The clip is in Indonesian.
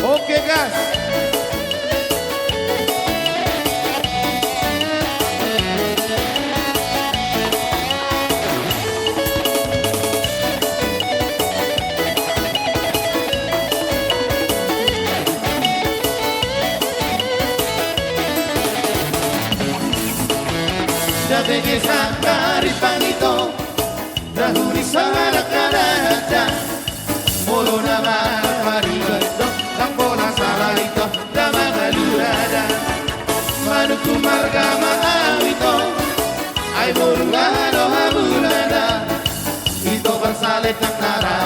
Oke gas. Datenge sakari panito dahuri sana kanada molo nama marido tampola salarito dama galurada manuku marga maawito ay borugado habulada ito bersale takara